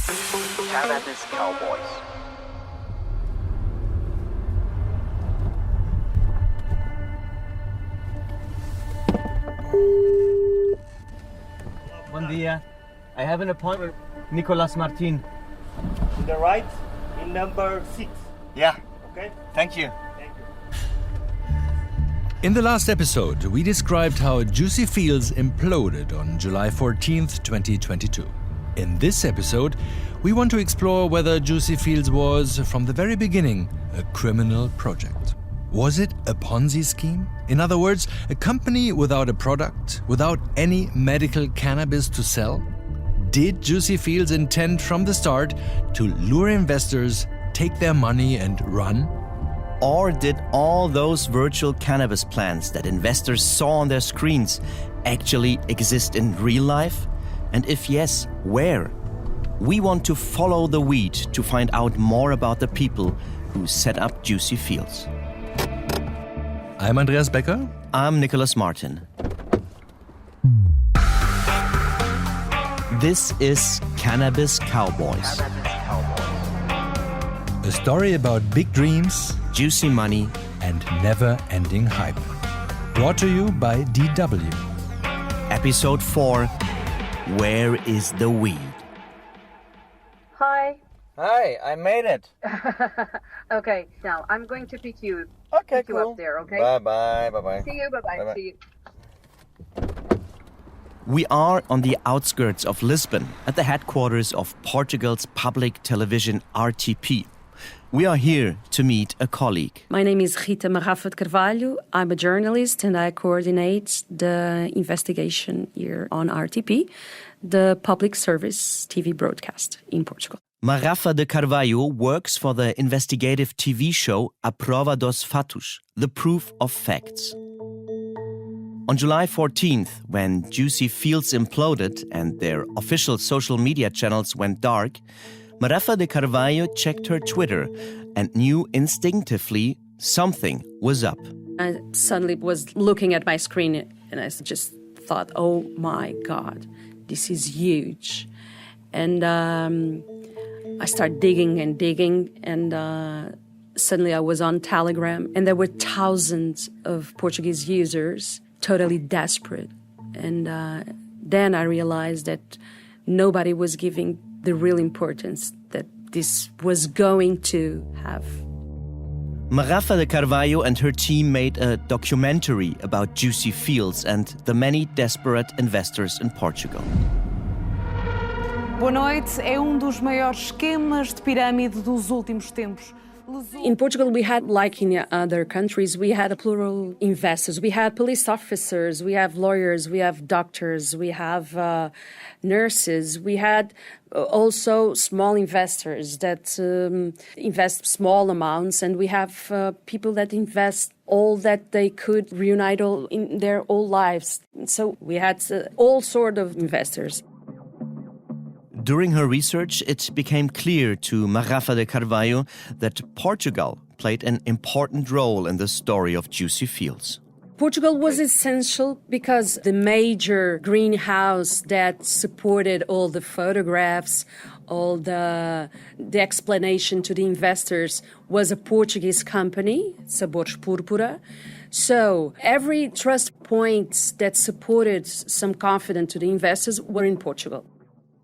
Cannabis Cowboys. Bom dia. I have an appointment with Nicolas Martin. To the right, in number 6. Yeah, Okay? thank you. Thank you. In the last episode, we described how Juicy Fields imploded on July 14th, 2022. In this episode, we want to explore whether Juicy Fields was, from the very beginning, a criminal project. Was it a Ponzi scheme? In other words, a company without a product, without any medical cannabis to sell? Did Juicy Fields intend from the start to lure investors, take their money and run? Or did all those virtual cannabis plants that investors saw on their screens actually exist in real life? And if yes, where? We want to follow the weed to find out more about the people who set up Juicy Fields. I'm Andreas Becker. I'm Nicolas Martin. This is Cannabis Cowboys. A story about big dreams, Juicy money, and never-ending hype. Brought to you by DW. Episode 4, Where is the Weed? Hi. Hi, I made it. Okay, now I'm going to pick you. Okay, pick you cool. up there, okay? Bye-bye. See you, bye-bye. Bye-bye. See you. We are on the outskirts of Lisbon, at the headquarters of Portugal's public television RTP. We are here to meet a colleague. My name is Rita Marrafa de Carvalho. I'm a journalist and I coordinate the investigation here on RTP, the public service TV broadcast in Portugal. Marrafa de Carvalho works for the investigative TV show A Prova dos Fatos, The Proof of Facts. On July 14th, when Juicy Fields imploded and their official social media channels went dark, Marrafa de Carvalho checked her Twitter and knew instinctively something was up. I suddenly was looking at my screen and I just thought, oh my God, this is huge. And I started digging and suddenly I was on Telegram and there were thousands of Portuguese users totally desperate. And then I realized that nobody was giving the real importance that this was going to have. Marrafa de Carvalho and her team made a documentary about Juicy Fields and the many desperate investors in Portugal. Boa noite. É dos maiores esquemas de pirâmide dos últimos tempos. In Portugal, we had, like in other countries, we had plural investors. We had police officers, we have lawyers, we have doctors, we have nurses. We had also small investors that invest small amounts, and we have people that invest all that they could reunite all in their whole lives. So we had all sort of investors. During her research, it became clear to Marrafa de Carvalho that Portugal played an important role in the story of Juicy Fields. Portugal was essential because the major greenhouse that supported all the photographs, all the explanation to the investors was a Portuguese company, Sabores Púrpura. So every trust points that supported some confidence to the investors were in Portugal.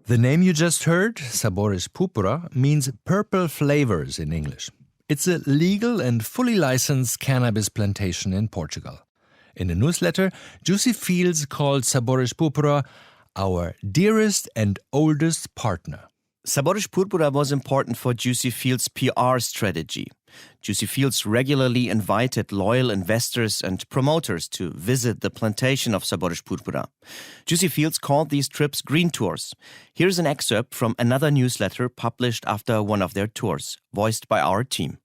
The name you just heard, Sabores Púrpura, means purple flavors in English. It's a legal and fully licensed cannabis plantation in Portugal. In a newsletter, Juicy Fields called Sabores Púrpura our dearest and oldest partner. Sabores Púrpura was important for Juicy Fields' PR strategy. Juicy Fields regularly invited loyal investors and promoters to visit the plantation of Sabores Púrpura. Juicy Fields called these trips green tours. Here's an excerpt from another newsletter published after one of their tours, voiced by our team.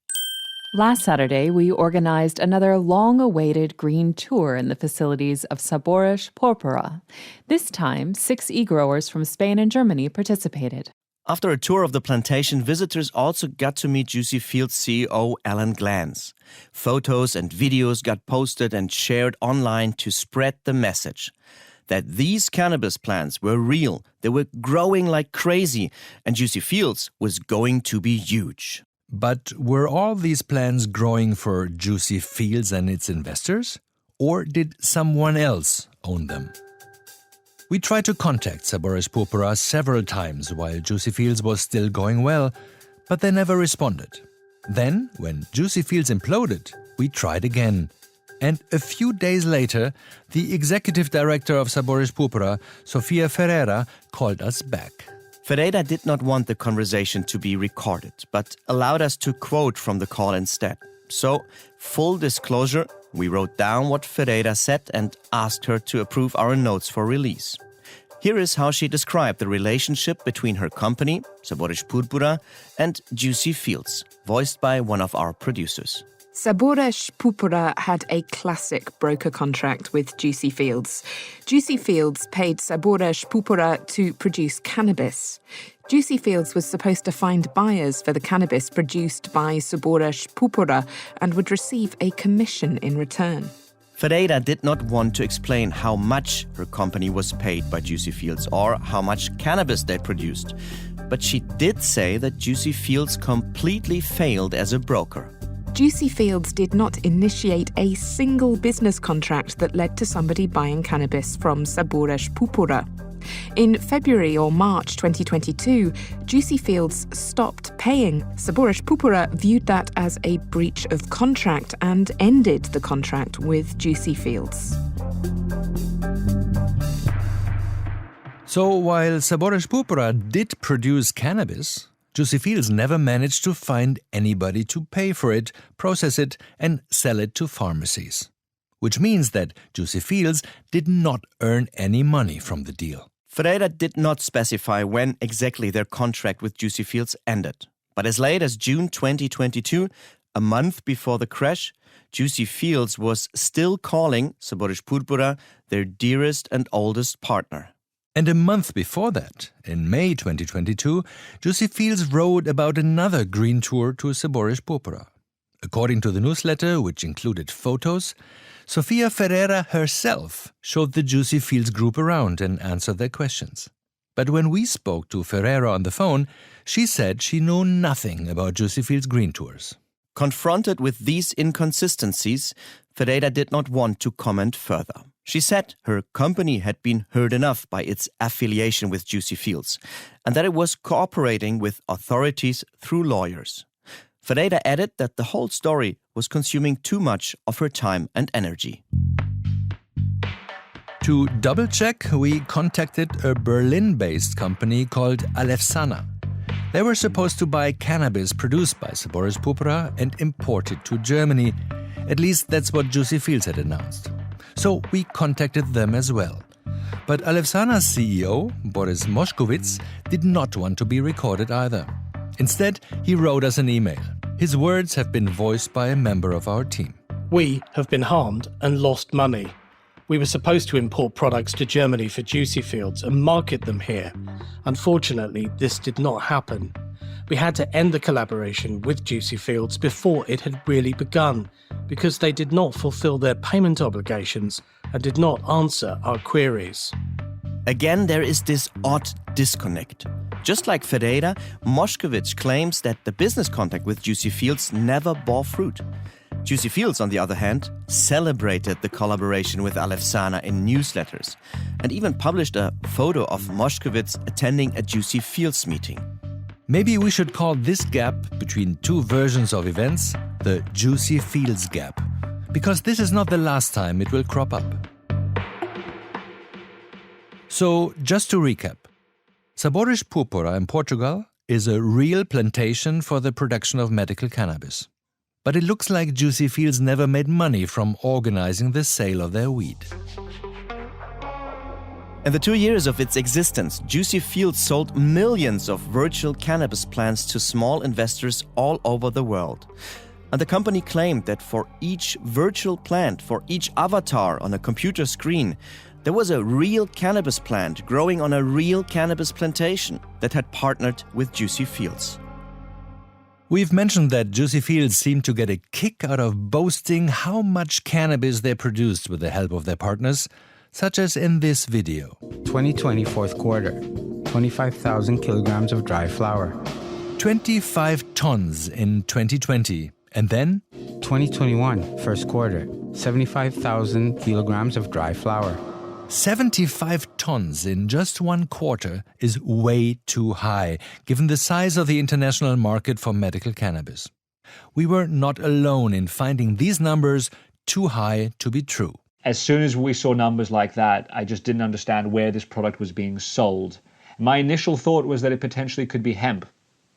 Last Saturday, we organized another long-awaited green tour in the facilities of Sabores Púrpura. This time, 6 e-growers from Spain and Germany participated. After a tour of the plantation, visitors also got to meet Juicy Fields CEO Alan Glanse. Photos and videos got posted and shared online to spread the message. that these cannabis plants were real, they were growing like crazy, and Juicy Fields was going to be huge. But were all these plans growing for Juicy Fields and its investors? Or did someone else own them? We tried to contact Sabores Purpura several times while Juicy Fields was still going well, but they never responded. Then, when Juicy Fields imploded, we tried again. And a few days later, the executive director of Sabores Purpura, Sofia Ferreira, called us back. Ferreira did not want the conversation to be recorded, but allowed us to quote from the call instead. So, full disclosure, we wrote down what Ferreira said and asked her to approve our notes for release. Here is how she described the relationship between her company, Sabores Purpura, and Juicy Fields, voiced by one of our producers. Sabores Purpura had a classic broker contract with Juicy Fields. Juicy Fields paid Sabores Purpura to produce cannabis. Juicy Fields was supposed to find buyers for the cannabis produced by Sabores Purpura and would receive a commission in return. Ferreira did not want to explain how much her company was paid by Juicy Fields or how much cannabis they produced. But she did say that Juicy Fields completely failed as a broker. Juicy Fields did not initiate a single business contract that led to somebody buying cannabis from Sabores Purpura. In February or March 2022, Juicy Fields stopped paying. Sabores Purpura viewed that as a breach of contract and ended the contract with Juicy Fields. So while Sabores Purpura did produce cannabis, Juicy Fields never managed to find anybody to pay for it, process it, and sell it to pharmacies. Which means that Juicy Fields did not earn any money from the deal. Ferreira did not specify when exactly their contract with Juicy Fields ended. But as late as June 2022, a month before the crash, Juicy Fields was still calling Sabores Purpura their dearest and oldest partner. And a month before that, in May 2022, Juicy Fields wrote about another green tour to Sabores Purpura. According to the newsletter, which included photos, Sofia Ferreira herself showed the Juicy Fields group around and answered their questions. But when we spoke to Ferreira on the phone, she said she knew nothing about Juicy Fields green tours. Confronted with these inconsistencies, Ferreira did not want to comment further. She said her company had been hurt enough by its affiliation with Juicy Fields and that it was cooperating with authorities through lawyers. Ferreira added that the whole story was consuming too much of her time and energy. To double-check, we contacted a Berlin-based company called Alefsana. They were supposed to buy cannabis produced by Sabores Purpura and import it to Germany. At least that's what Juicy Fields had announced. So we contacted them as well. But Alefsana's CEO, Boris Moskowitz, did not want to be recorded either. Instead, he wrote us an email. His words have been voiced by a member of our team. We have been harmed and lost money. We were supposed to import products to Germany for Juicy Fields and market them here. Unfortunately, this did not happen. We had to end the collaboration with Juicy Fields before it had really begun, because they did not fulfill their payment obligations and did not answer our queries. Again, there is this odd disconnect. Just like Ferreira, Moskowitz claims that the business contact with Juicy Fields never bore fruit. Juicy Fields, on the other hand, celebrated the collaboration with Alefsana in newsletters and even published a photo of Moskowitz attending a Juicy Fields meeting. Maybe we should call this gap between two versions of events the Juicy Fields Gap, because this is not the last time it will crop up. So, just to recap, Sabores Purpura in Portugal is a real plantation for the production of medical cannabis. But it looks like Juicy Fields never made money from organizing the sale of their weed. In the 2 years of its existence, Juicy Fields sold millions of virtual cannabis plants to small investors all over the world. And the company claimed that for each virtual plant, for each avatar on a computer screen, there was a real cannabis plant growing on a real cannabis plantation that had partnered with Juicy Fields. We've mentioned that Juicy Fields seemed to get a kick out of boasting how much cannabis they produced with the help of their partners, such as in this video. 2020 fourth quarter, 25,000 kilograms of dry flour. 25 tons in 2020. And then? 2021 first quarter, 75,000 kilograms of dry flour. 75 tons in just one quarter is way too high, given the size of the international market for medical cannabis. We were not alone in finding these numbers too high to be true. As soon as we saw numbers like that, I just didn't understand where this product was being sold. My initial thought was that it potentially could be hemp,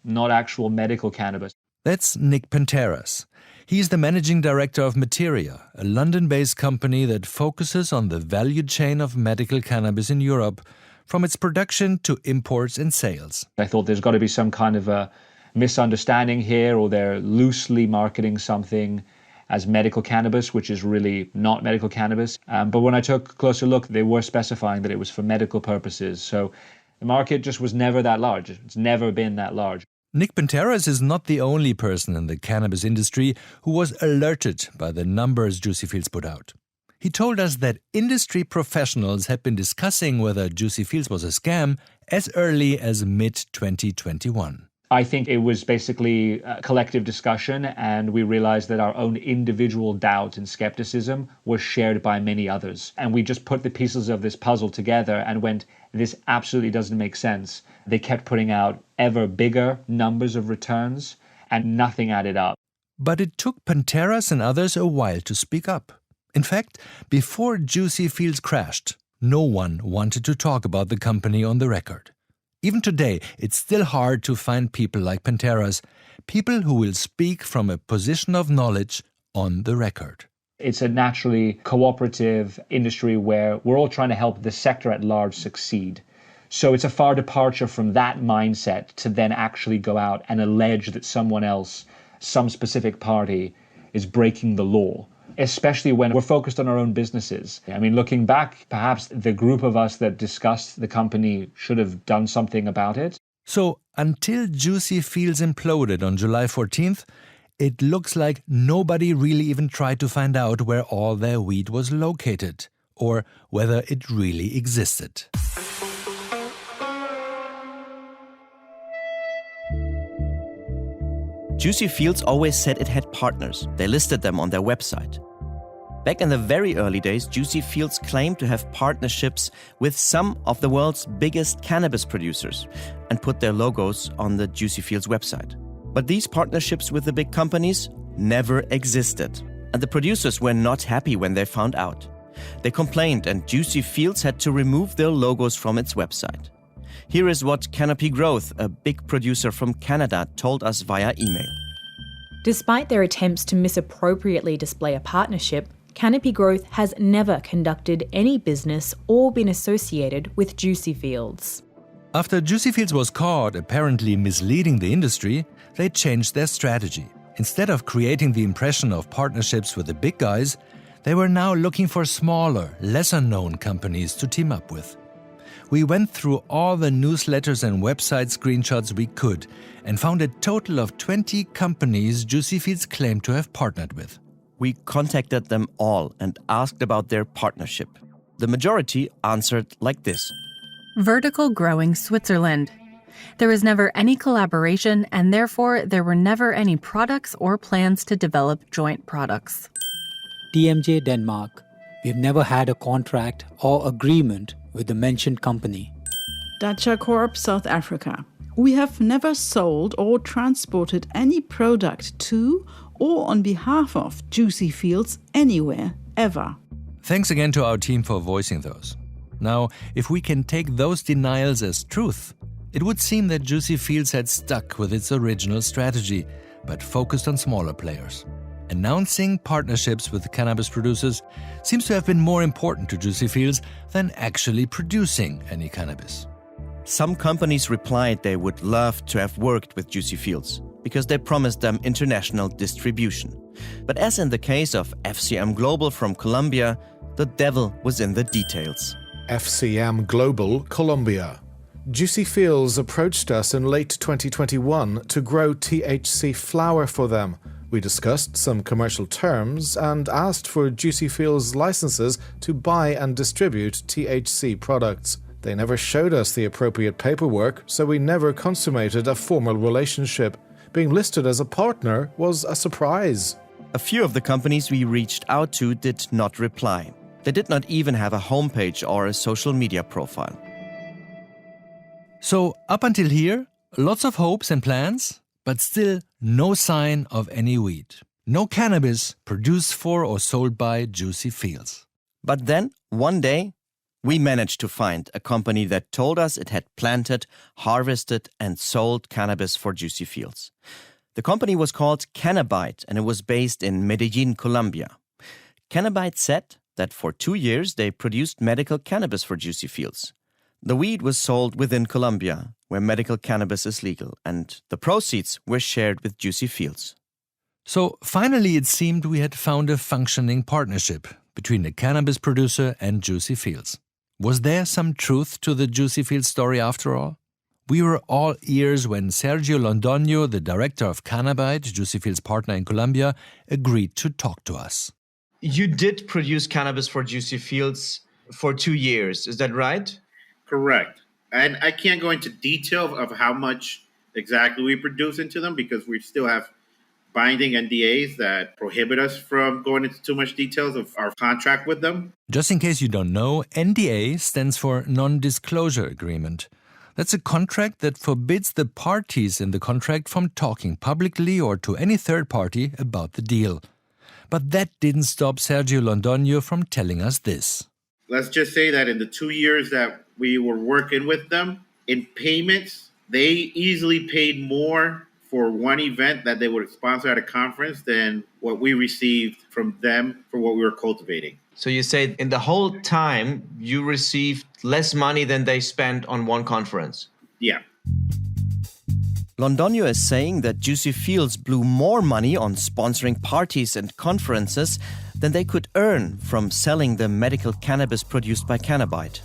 not actual medical cannabis. That's Nick Panteras. He's the managing director of Materia, a London-based company that focuses on the value chain of medical cannabis in Europe, from its production to imports and sales. I thought there's got to be some kind of a misunderstanding here, or they're loosely marketing something as medical cannabis, which is really not medical cannabis. But when I took a closer look, they were specifying that it was for medical purposes. So the market just was never that large. It's never been that large. Nick Panteras is not the only person in the cannabis industry who was alerted by the numbers JuicyFields put out. He told us that industry professionals had been discussing whether JuicyFields was a scam as early as mid-2021. I think it was basically a collective discussion, and we realized that our own individual doubt and skepticism was shared by many others. And we just put the pieces of this puzzle together and went, this absolutely doesn't make sense. They kept putting out ever bigger numbers of returns, and nothing added up. But it took Panteras and others a while to speak up. In fact, before JuicyFields crashed, no one wanted to talk about the company on the record. Even today, it's still hard to find people like Panteras, people who will speak from a position of knowledge on the record. It's a naturally cooperative industry where we're all trying to help the sector at large succeed. So it's a far departure from that mindset to then actually go out and allege that someone else, some specific party, is breaking the law, especially when we're focused on our own businesses. I mean, looking back, perhaps the group of us that discussed the company should have done something about it. So until JuicyFields imploded on July 14th, it looks like nobody really even tried to find out where all their weed was located, or whether it really existed. JuicyFields always said it had partners. They listed them on their website. Back in the very early days, JuicyFields claimed to have partnerships with some of the world's biggest cannabis producers and put their logos on the JuicyFields website. But these partnerships with the big companies never existed, and the producers were not happy when they found out. They complained, and JuicyFields had to remove their logos from its website. Here is what Canopy Growth, a big producer from Canada, told us via email. Despite their attempts to misappropriately display a partnership, Canopy Growth has never conducted any business or been associated with JuicyFields. After JuicyFields was caught apparently misleading the industry, they changed their strategy. Instead of creating the impression of partnerships with the big guys, they were now looking for smaller, lesser-known companies to team up with. We went through all the newsletters and website screenshots we could and found a total of 20 companies JuicyFields claimed to have partnered with. We contacted them all and asked about their partnership. The majority answered like this. Vertical Growing Switzerland. There was never any collaboration, and therefore there were never any products or plans to develop joint products. DMJ Denmark. We've never had a contract or agreement with the mentioned company. Dacha Corp South Africa. We have never sold or transported any product to or on behalf of JuicyFields anywhere, ever. Thanks again to our team for voicing those. Now, if we can take those denials as truth, it would seem that JuicyFields had stuck with its original strategy, but focused on smaller players. Announcing partnerships with cannabis producers seems to have been more important to JuicyFields than actually producing any cannabis. Some companies replied they would love to have worked with JuicyFields because they promised them international distribution. But as in the case of FCM Global from Colombia, the devil was in the details. FCM Global, Colombia. JuicyFields approached us in late 2021 to grow THC flower for them, We discussed some commercial terms and asked for JuicyFields licenses to buy and distribute THC products. They never showed us the appropriate paperwork, so we never consummated a formal relationship. Being listed as a partner was a surprise. A few of the companies we reached out to did not reply. They did not even have a homepage or a social media profile. So, up until here, lots of hopes and plans, but still no sign of any weed. No cannabis produced for or sold by JuicyFields. But then, one day, we managed to find a company that told us it had planted, harvested, and sold cannabis for JuicyFields. The company was called Cannabis, and it was based in Medellin, Colombia. Cannabis said that for 2 years they produced medical cannabis for JuicyFields. The weed was sold within Colombia, where medical cannabis is legal, and the proceeds were shared with JuicyFields. So finally it seemed we had found a functioning partnership between a cannabis producer and JuicyFields. Was there some truth to the JuicyFields story after all? We were all ears when Sergio Londoño, the director of Cannabis, JuicyFields' partner in Colombia, agreed to talk to us. You did produce cannabis for JuicyFields for 2 years, is that right? Correct. And I can't go into detail of how much exactly we produce into them because we still have binding NDAs that prohibit us from going into too much details of our contract with them. Just in case you don't know, NDA stands for Non-Disclosure Agreement. That's a contract that forbids the parties in the contract from talking publicly or to any third party about the deal. But that didn't stop Sergio Londoño from telling us this. Let's just say that in the 2 years that we were working with them, in payments, they easily paid more for one event that they would sponsor at a conference than what we received from them for what we were cultivating. So you say in the whole time you received less money than they spent on one conference? Yeah. Londoño is saying that JuicyFields blew more money on sponsoring parties and conferences than they could earn from selling the medical cannabis produced by Cannabis.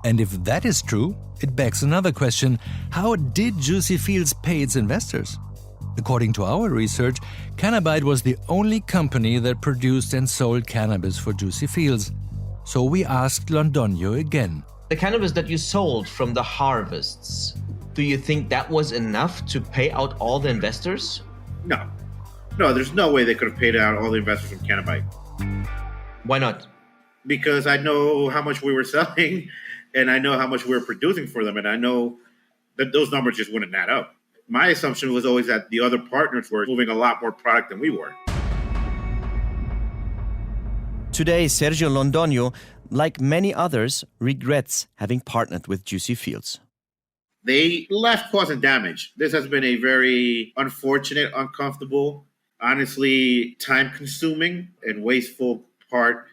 And if that is true, it begs another question. How did JuicyFields pay its investors? According to our research, Cannabis was the only company that produced and sold cannabis for JuicyFields. So we asked Londoño again. The cannabis that you sold from the harvests, do you think that was enough to pay out all the investors? No. No, there's no way they could have paid out all the investors from Cannabis. Why not? Because I know how much we were selling and I know how much we were producing for them. And I know that those numbers just wouldn't add up. My assumption was always that the other partners were moving a lot more product than we were. Today, Sergio Londoño, like many others, regrets having partnered with JuicyFields. They left causing damage. This has been a very unfortunate, uncomfortable, honestly, time-consuming and wasteful part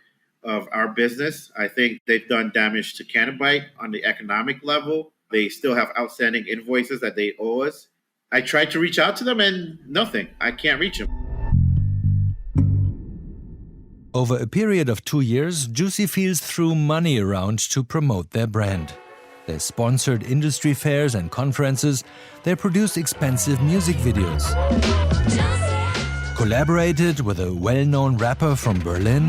of our business. I think they've done damage to Cannabis on the economic level. They still have outstanding invoices that they owe us. I tried to reach out to them and nothing. I can't reach them. Over a period of 2 years, JuicyFields threw money around to promote their brand. They sponsored industry fairs and conferences. They produced expensive music videos. Collaborated with a well-known rapper from Berlin.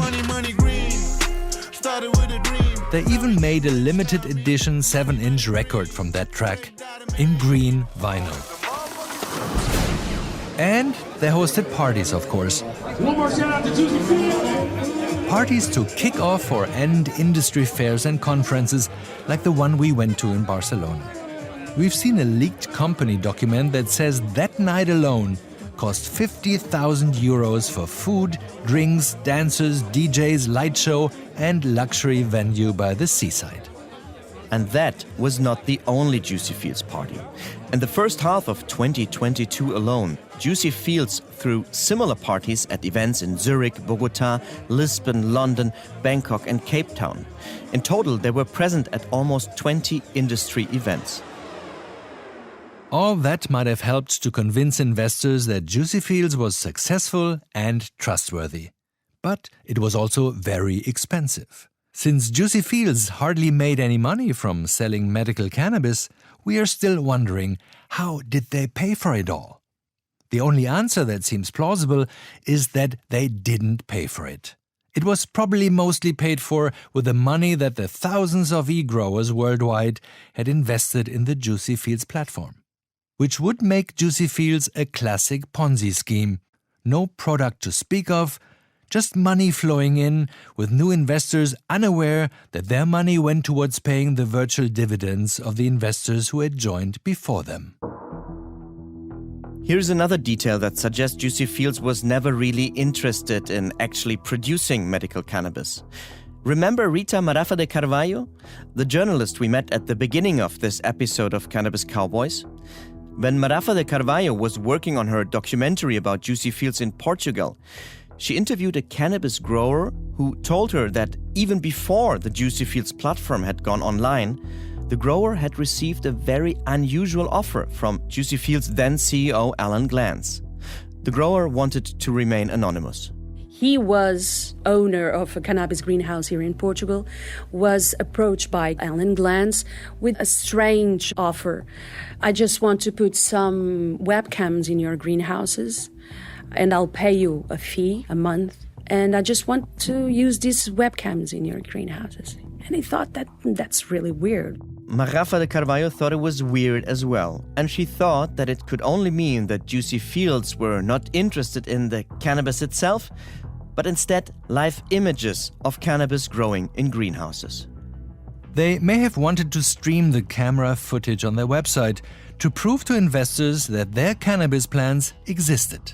They even made a limited edition 7-inch record from that track in green vinyl. And they hosted parties, of course. One more shout out to JuicyFields. Parties to kick off or end industry fairs and conferences like the one we went to in Barcelona. We've seen a leaked company document that says that night alone cost 50,000 euros for food, drinks, dancers, DJs, light show, and luxury venue by the seaside. And that was not the only JuicyFields party. In the first half of 2022 alone, JuicyFields threw similar parties at events in Zurich, Bogota, Lisbon, London, Bangkok, and Cape Town. In total, they were present at almost 20 industry events. All that might have helped to convince investors that JuicyFields was successful and trustworthy. But it was also very expensive. Since JuicyFields hardly made any money from selling medical cannabis, we are still wondering, how did they pay for it all? The only answer that seems plausible is that they didn't pay for it. It was probably mostly paid for with the money that the thousands of e-growers worldwide had invested in the JuicyFields platform, which would make JuicyFields a classic Ponzi scheme. No product to speak of, just money flowing in, with new investors unaware that their money went towards paying the virtual dividends of the investors who had joined before them. Here's another detail that suggests JuicyFields was never really interested in actually producing medical cannabis. Remember Rita Marafa de Carvalho, the journalist we met at the beginning of this episode of Cannabis Cowboys? When Marafa de Carvalho was working on her documentary about JuicyFields in Portugal, she interviewed a cannabis grower who told her that even before the JuicyFields platform had gone online, the grower had received a very unusual offer from JuicyFields' then CEO Alan Glanse. The grower wanted to remain anonymous. He was owner of a cannabis greenhouse here in Portugal, was approached by Alan Glanse with a strange offer. I just want to put some webcams in your greenhouses and I'll pay you a fee a month. And I just want to use these webcams in your greenhouses. And he thought that's really weird. Marafa de Carvalho thought it was weird as well, and she thought that it could only mean that JuicyFields were not interested in the cannabis itself, but instead live images of cannabis growing in greenhouses. They may have wanted to stream the camera footage on their website to prove to investors that their cannabis plants existed.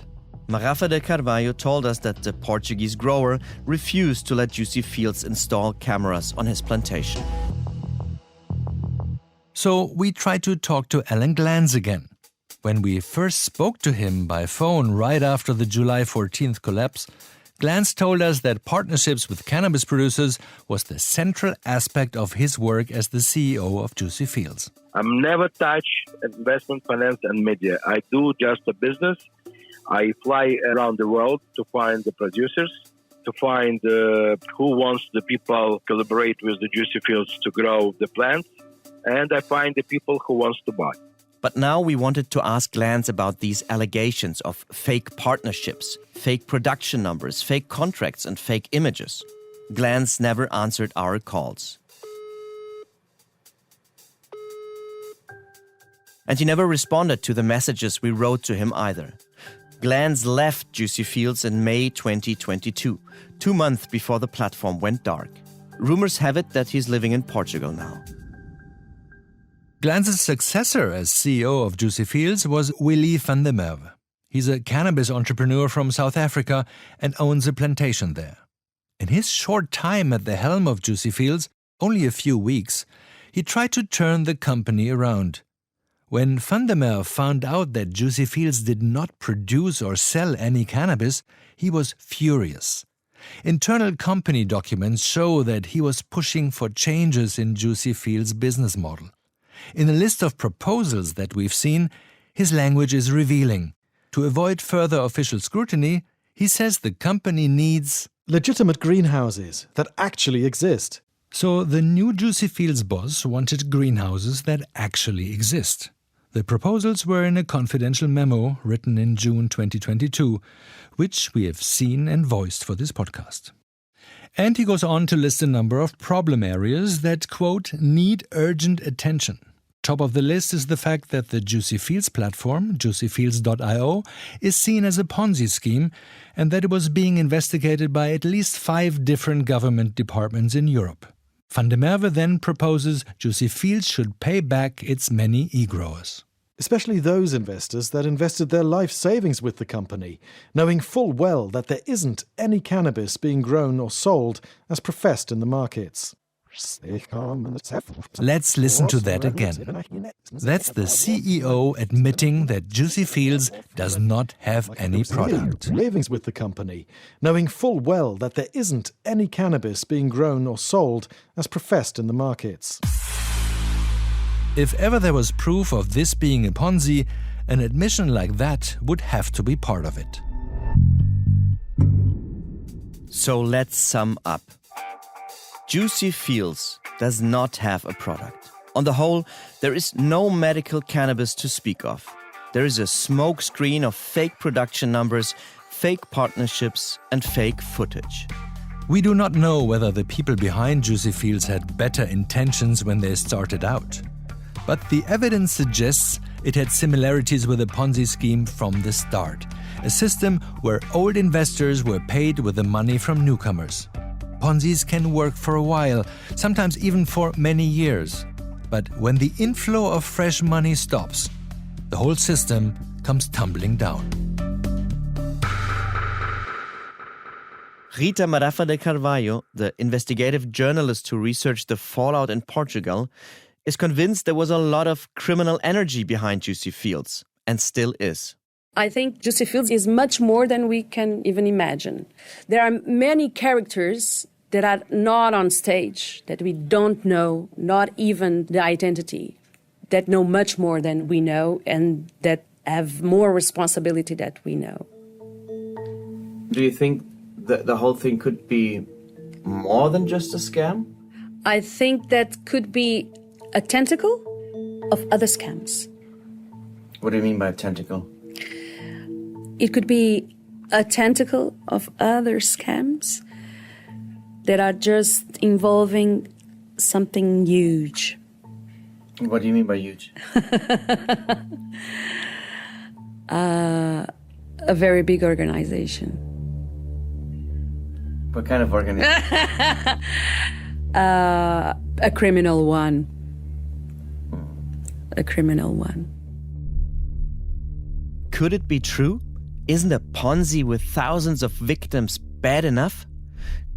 Marafa de Carvalho told us that the Portuguese grower refused to let JuicyFields install cameras on his plantation. So we tried to talk to Alan Glanse again. When we first spoke to him by phone right after the July 14th collapse, Glanse told us that partnerships with cannabis producers was the central aspect of his work as the CEO of JuicyFields. I'm never touch investment, finance and media. I do just a business. I fly around the world to find the producers, to find who wants the people collaborate with the JuicyFields to grow the plants, and I find the people who wants to buy. But now we wanted to ask Glanse about these allegations of fake partnerships, fake production numbers, fake contracts and fake images. Glanse never answered our calls. And he never responded to the messages we wrote to him either. Glanse left JuicyFields in May 2022, 2 months before the platform went dark. Rumors have it that he's living in Portugal now. Glanse's successor as CEO of JuicyFields was Willy van der Merwe. He's a cannabis entrepreneur from South Africa and owns a plantation there. In his short time at the helm of JuicyFields, only a few weeks, he tried to turn the company around. When van der Merwe found out that JuicyFields did not produce or sell any cannabis, he was furious. Internal company documents show that he was pushing for changes in JuicyFields' business model. In the list of proposals that we've seen, his language is revealing. To avoid further official scrutiny, he says the company needs legitimate greenhouses that actually exist. So the new JuicyFields boss wanted greenhouses that actually exist. The proposals were in a confidential memo written in June 2022, which we have seen and voiced for this podcast. And he goes on to list a number of problem areas that, quote, need urgent attention. Top of the list is the fact that the JuicyFields platform, JuicyFields.io, is seen as a Ponzi scheme and that it was being investigated by at least 5 different government departments in Europe. Van der Merwe then proposes JuicyFields should pay back its many e-growers. Especially those investors that invested their life savings with the company, knowing full well that there isn't any cannabis being grown or sold as professed in the markets. Let's listen to that again. That's the CEO admitting that JuicyFields does not have any product. Savings with the company, knowing full well that there isn't any cannabis being grown or sold as professed in the markets. If ever there was proof of this being a Ponzi, an admission like that would have to be part of it. So let's sum up. JuicyFields does not have a product. On the whole, there is no medical cannabis to speak of. there is a smokescreen of fake production numbers, fake partnerships, and fake footage. We do not know whether the people behind JuicyFields had better intentions when they started out. But the evidence suggests it had similarities with a Ponzi scheme from the start, a system where old investors were paid with the money from newcomers. Ponzis can work for a while, sometimes even for many years. But when the inflow of fresh money stops, the whole system comes tumbling down. Rita Marafa de Carvalho, the investigative journalist who researched the fallout in Portugal, is convinced there was a lot of criminal energy behind JuicyFields, and still is. I think JuicyFields is much more than we can even imagine. There are many characters that are not on stage, that we don't know, not even the identity, that know much more than we know and that have more responsibility that we know. Do you think that the whole thing could be more than just a scam? I think that could be a tentacle of other scams. What do you mean by tentacle? It could be a tentacle of other scams that are just involving something huge. What do you mean by huge? A very big organization. What kind of organization? A criminal one. A criminal one. Could it be true? Isn't a Ponzi with thousands of victims bad enough?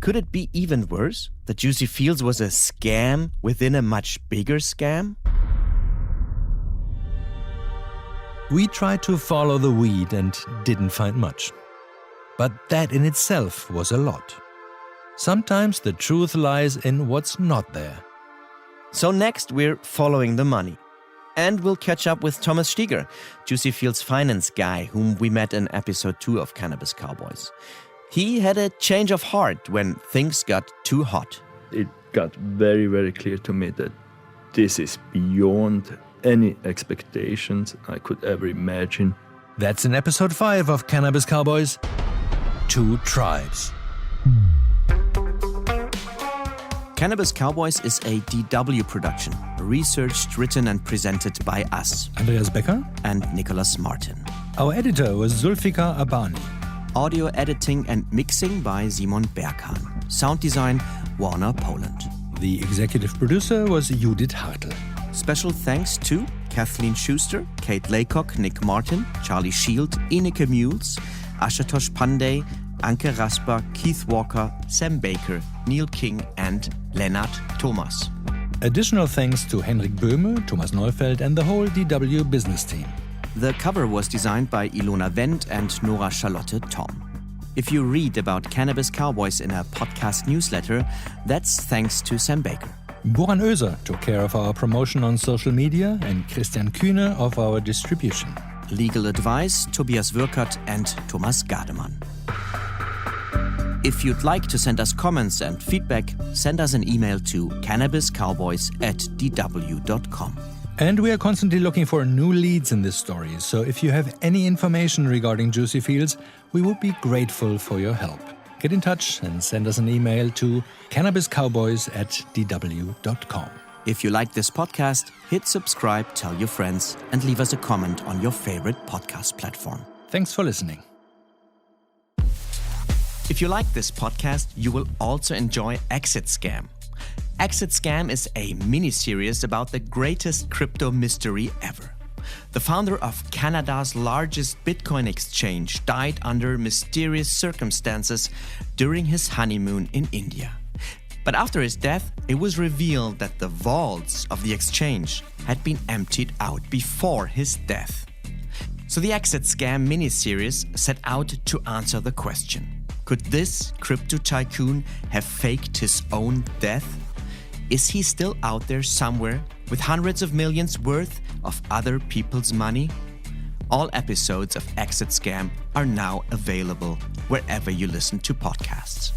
Could it be even worse? That JuicyFields was a scam within a much bigger scam? We tried to follow the weed and didn't find much. But that in itself was a lot. Sometimes the truth lies in what's not there. So next we're following the money. And we'll catch up with Thomas Stieger, JuicyFields' finance guy, whom we met in episode 2 of Cannabis Cowboys. He had a change of heart when things got too hot. It got very, very clear to me that this is beyond any expectations I could ever imagine. That's in episode 5 of Cannabis Cowboys, 2 Tribes. Cannabis Cowboys is a DW production, researched, written and presented by us, Andreas Becker and Nicolas Martin. Our editor was Zulfikar Abani. Audio editing and mixing by Simon Berghahn. Sound design, Warner Poland. The executive producer was Judith Hartl. Special thanks to Kathleen Schuster, Kate Laycock, Nick Martin, Charlie Shield, Ineke Mules, Ashutosh Pandey, Anke Rasper, Keith Walker, Sam Baker, Neil King and Lennart Thomas. Additional thanks to Henrik Böhme, Thomas Neufeld and the whole DW business team. The cover was designed by Ilona Wendt and Nora Charlotte Tom. If you read about Cannabis Cowboys in a podcast newsletter, that's thanks to Sam Baker. Boran Oeser took care of our promotion on social media and Christian Kühne of our distribution. Legal advice, Tobias Würkert and Thomas Gardemann. If you'd like to send us comments and feedback, send us an email to cannabiscowboys@dw.com. And we are constantly looking for new leads in this story, so if you have any information regarding JuicyFields, we would be grateful for your help. Get in touch and send us an email to cannabiscowboys@dw.com. If you like this podcast, hit subscribe, tell your friends, and leave us a comment on your favorite podcast platform. Thanks for listening. If you like this podcast, you will also enjoy Exit Scam. Exit Scam is a mini-series about the greatest crypto mystery ever. The founder of Canada's largest Bitcoin exchange died under mysterious circumstances during his honeymoon in India. But after his death, it was revealed that the vaults of the exchange had been emptied out before his death. So the Exit Scam mini-series set out to answer the question: could this crypto tycoon have faked his own death? Is he still out there somewhere with hundreds of millions worth of other people's money? All episodes of Exit Scam are now available wherever you listen to podcasts.